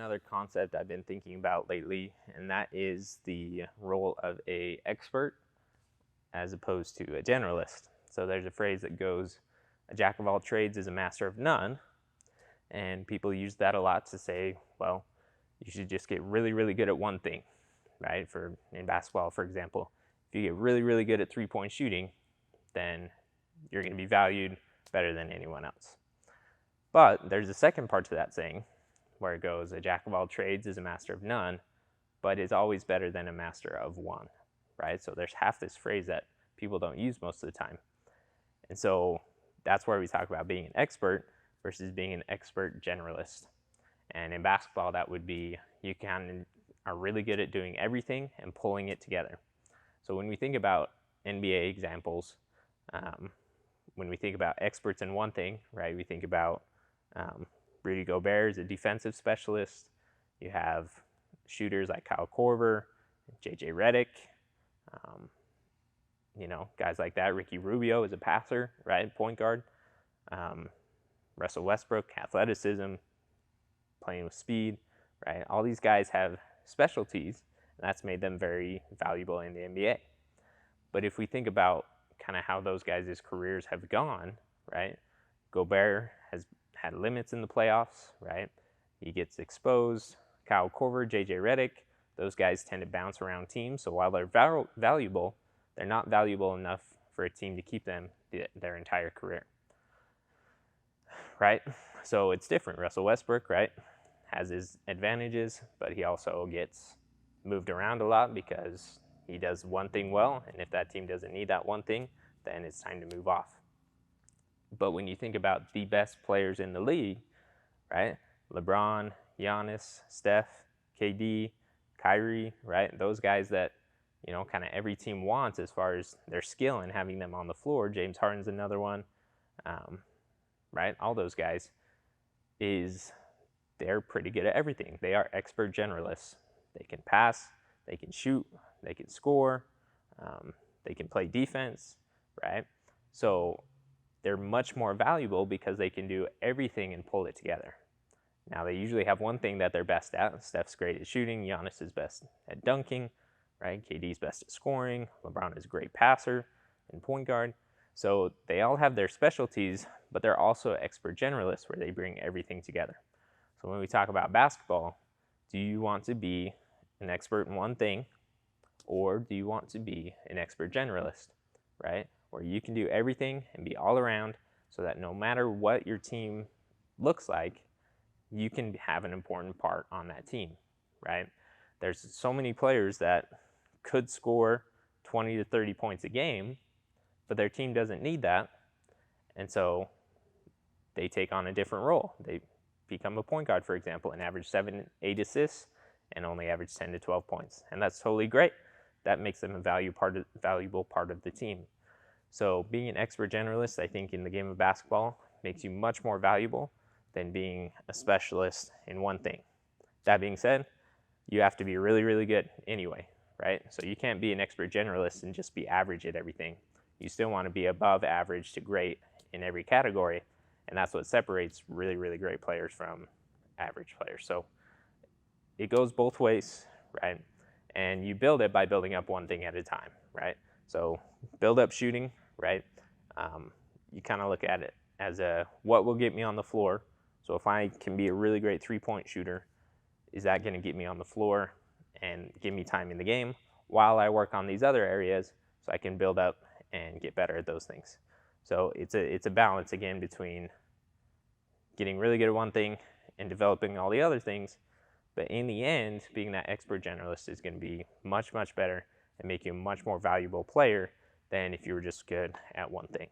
another concept I've been thinking about lately, and that is the role of an expert as opposed to a generalist. So there's a phrase that goes, a jack of all trades is a master of none, and people use that a lot to say, well, you should just get really, really good at one thing, right? In basketball, for example, if you get really, really good at three-point shooting, then you're going to be valued better than anyone else. But there's a second part to that saying, where it goes, a jack of all trades is a master of none, but is always better than a master of one, right? So there's half this phrase that people don't use most of the time. And so that's where we talk about being an expert versus being an expert generalist. And in basketball, that would be you are really good at doing everything and pulling it together. So when we think about NBA examples, when we think about experts in one thing, right, we think about Rudy Gobert is a defensive specialist. You have shooters like Kyle Korver, J.J. Redick, guys like that. Ricky Rubio is a passer, right, point guard. Russell Westbrook, athleticism, playing with speed, right? All these guys have specialties, and that's made them very valuable in the NBA. But if we think about kind of how those guys' careers have gone, right, Gobert has had limits in the playoffs, right? He gets exposed. Kyle Korver, J.J. Redick, those guys tend to bounce around teams. So while they're valuable, they're not valuable enough for a team to keep them their entire career, right? So it's different. Russell Westbrook, right, has his advantages, but he also gets moved around a lot because he does one thing well, and if that team doesn't need that one thing, then it's time to move off. But when you think about the best players in the league, right, LeBron, Giannis, Steph, KD, Kyrie, right, those guys that, kind of every team wants as far as their skill and having them on the floor. James Harden's another one, right, all those guys, they're pretty good at everything. They are expert generalists. They can pass, they can shoot, they can score, they can play defense, right? So they're much more valuable because they can do everything and pull it together. Now, they usually have one thing that they're best at. Steph's great at shooting. Giannis is best at dunking, right? KD's best at scoring. LeBron is a great passer and point guard. So they all have their specialties, but they're also expert generalists where they bring everything together. So when we talk about basketball, do you want to be an expert in one thing, or do you want to be an expert generalist, right? Where you can do everything and be all around so that no matter what your team looks like, you can have an important part on that team, right? There's so many players that could score 20 to 30 points a game, but their team doesn't need that, and so they take on a different role. They become a point guard, for example, and average 7, 8 assists and only average 10 to 12 points, and that's totally great. That makes them a valuable part of the team. So being an expert generalist, I think, in the game of basketball makes you much more valuable than being a specialist in one thing. That being said, you have to be really, really good anyway, right? So you can't be an expert generalist and just be average at everything. You still want to be above average to great in every category, and that's what separates really, really great players from average players. So it goes both ways, right? And you build it by building up one thing at a time, right? So build up shooting, right? You kind of look at it as what will get me on the floor. So if I can be a really great three-point shooter, is that going to get me on the floor and give me time in the game while I work on these other areas so I can build up and get better at those things? So it's a balance, again, between getting really good at one thing and developing all the other things. But in the end, being that expert generalist is going to be much, much better and make you a much more valuable player than if you were just good at one thing.